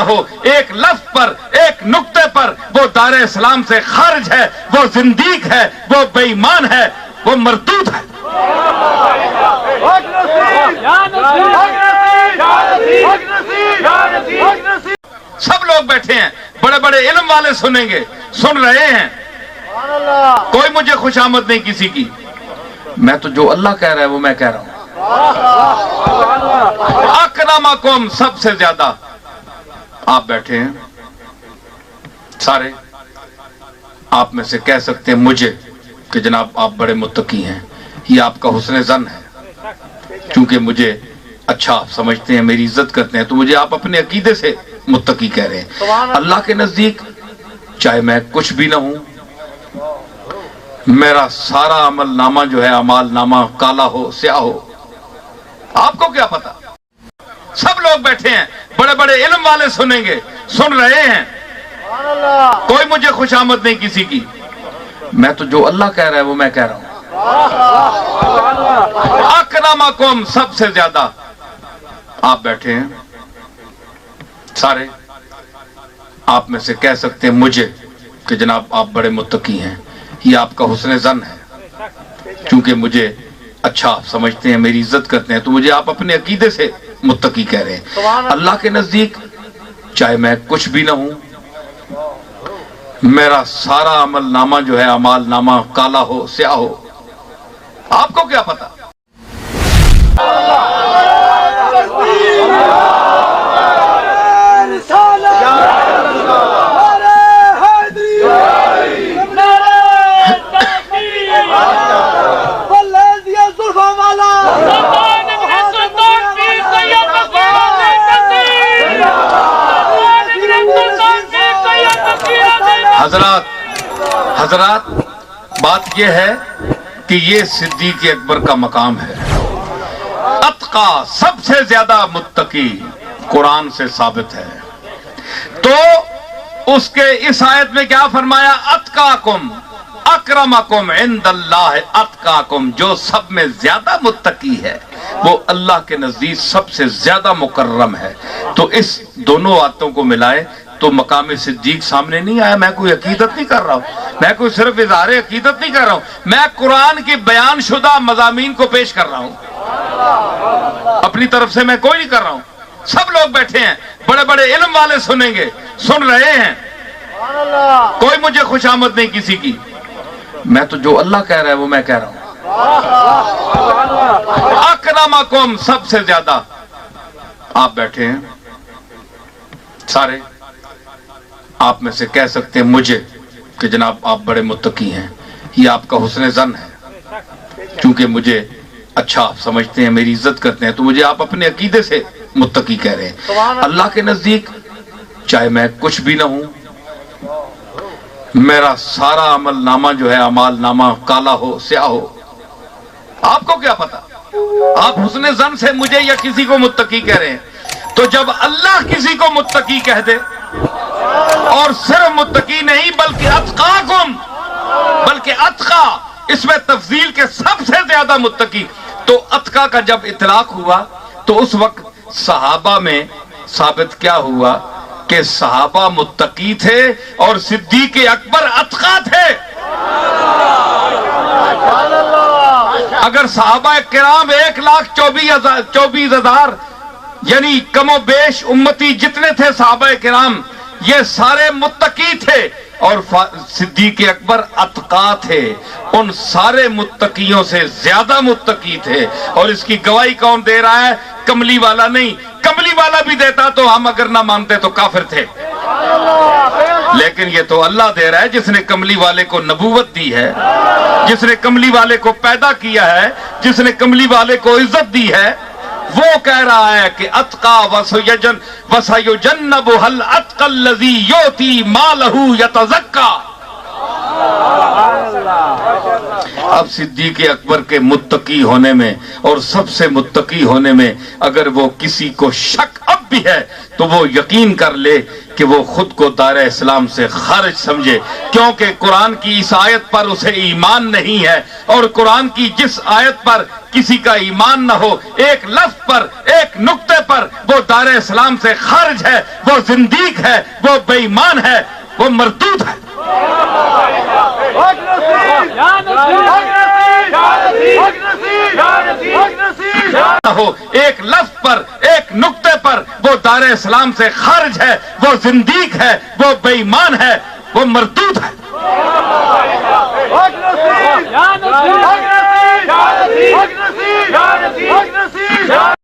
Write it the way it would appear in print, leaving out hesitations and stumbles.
ہو ایک لفظ پر ایک نقطے پر وہ دار اسلام سے خارج ہے، وہ زندیق ہے، وہ بے ایمان ہے، وہ مردود ہے۔ سب لوگ بیٹھے ہیں، بڑے بڑے علم والے سنیں گے، سن رہے ہیں، کوئی مجھے خوش آمد نہیں کسی کی، میں تو جو اللہ کہہ رہا ہے وہ میں کہہ رہا ہوں۔ اکرمکم سب سے زیادہ آپ بیٹھے ہیں سارے، آپ میں سے کہہ سکتے ہیں مجھے کہ جناب آپ بڑے متقی ہیں، یہ آپ کا حسن ظن ہے، چونکہ مجھے اچھا آپ سمجھتے ہیں، میری عزت کرتے ہیں، تو مجھے آپ اپنے عقیدے سے متقی کہہ رہے ہیں۔ اللہ کے نزدیک چاہے میں کچھ بھی نہ ہوں، میرا سارا عمل نامہ جو ہے اعمال نامہ کالا ہو سیاہ ہو، آپ کو کیا پتا؟ سب لوگ بیٹھے ہیں، بڑے بڑے علم والے سنیں گے، سن رہے ہیں، کوئی مجھے خوش آمد نہیں کسی کی، میں تو جو اللہ کہہ رہا ہے وہ میں کہہ رہا ہوں۔ اکرمکم سب سے زیادہ آپ بیٹھے ہیں سارے، آپ میں سے کہہ سکتے ہیں مجھے کہ جناب آپ بڑے متقی ہیں، یہ آپ کا حسن ظن ہے، چونکہ مجھے اچھا آپ سمجھتے ہیں، میری عزت کرتے ہیں، تو مجھے آپ اپنے عقیدے سے متقی کہہ رہے ہیں۔ اللہ کے نزدیک چاہے میں کچھ بھی نہ ہوں، میرا سارا عمل نامہ جو ہے اعمال نامہ کالا ہو سیاہ ہو، آپ کو کیا پتا؟ حضرات بات یہ ہے کہ یہ صدیق اکبر کا مقام ہے، اتقا سب سے زیادہ متقی قرآن سے ثابت ہے، تو اس کے اس آیت میں کیا فرمایا؟ اتقاکم اکرمکم عند اللہ اتقاکم، جو سب میں زیادہ متقی ہے وہ اللہ کے نزدیک سب سے زیادہ مکرم ہے۔ تو اس دونوں آیتوں کو ملائے تو مقام صدیق سامنے نہیں آیا۔ میں کوئی عقیدت نہیں کر رہا ہوں، میں کوئی صرف اظہار عقیدت نہیں کر رہا ہوں، میں قرآن کی بیان شدہ مضامین کو پیش کر رہا ہوں، اپنی طرف سے میں کوئی نہیں کر رہا ہوں۔ سب لوگ بیٹھے ہیں، بڑے بڑے علم والے سنیں گے، سن رہے ہیں، کوئی مجھے خوش آمد نہیں کسی کی، میں تو جو اللہ کہہ رہا ہے وہ میں کہہ رہا ہوں۔ اکرمکم سب سے زیادہ آپ بیٹھے ہیں سارے، آپ میں سے کہہ سکتے ہیں مجھے کہ جناب آپ بڑے متقی ہیں، یہ آپ کا حسن ظن ہے، چونکہ مجھے اچھا آپ سمجھتے ہیں، میری عزت کرتے ہیں، تو مجھے آپ اپنے عقیدے سے متقی کہہ رہے ہیں۔ اللہ کے نزدیک چاہے میں کچھ بھی نہ ہوں، میرا سارا عمل نامہ جو ہے اعمال نامہ کالا ہو سیاہ ہو، آپ کو کیا پتا؟ آپ حسن ظن سے مجھے یا کسی کو متقی کہہ رہے ہیں، تو جب اللہ کسی کو متقی کہہ دے، اور صرف متقی نہیں بلکہ اتقاکم، بلکہ اتقا اس میں تفضیل کے سب سے زیادہ متقی، تو اتقا کا جب اطلاق ہوا تو اس وقت صحابہ میں ثابت کیا ہوا کہ صحابہ متقی تھے اور صدیق اکبر اتقا تھے۔ اگر صحابہ کرام 1,24,000 یعنی کم و بیش امتی جتنے تھے صحابہ کرام، یہ سارے متقی تھے اور صدیق اکبر اتقا تھے، ان سارے متقیوں سے زیادہ متقی تھے۔ اور اس کی گواہی کون دے رہا ہے؟ کملی والا نہیں، کملی والا بھی دیتا تو ہم اگر نہ مانتے تو کافر تھے، لیکن یہ تو اللہ دے رہا ہے جس نے کملی والے کو نبوت دی ہے، جس نے کملی والے کو پیدا کیا ہے، جس نے کملی والے کو عزت دی ہے، وہ کہہ رہا ہے کہ اتقا وَسَيُجَنَّبُهَا الْأَتْقَى الَّذِي يُؤْتِي مَالَهُ يَتَزَكَّى۔ اب صدیق اکبر کے متقی ہونے میں اور سب سے متقی ہونے میں اگر وہ کسی کو شک اب بھی ہے تو وہ یقین کر لے کہ وہ خود کو دائرہ اسلام سے خارج سمجھے، کیونکہ قرآن کی اس آیت پر اسے ایمان نہیں ہے، اور قرآن کی جس آیت پر کسی کا ایمان نہ ہو، ایک لفظ پر، ایک نقطے پر وہ دار اسلام سے خارج ہے، وہ زندیق ہے، وہ بے ایمان ہے، وہ مردود ہے۔ نہ ہو، ایک لفظ پر، ایک نقطے پر وہ دار اسلام سے خارج ہے، وہ زندیق ہے، وہ بے ایمان ہے، وہ مردود ہے۔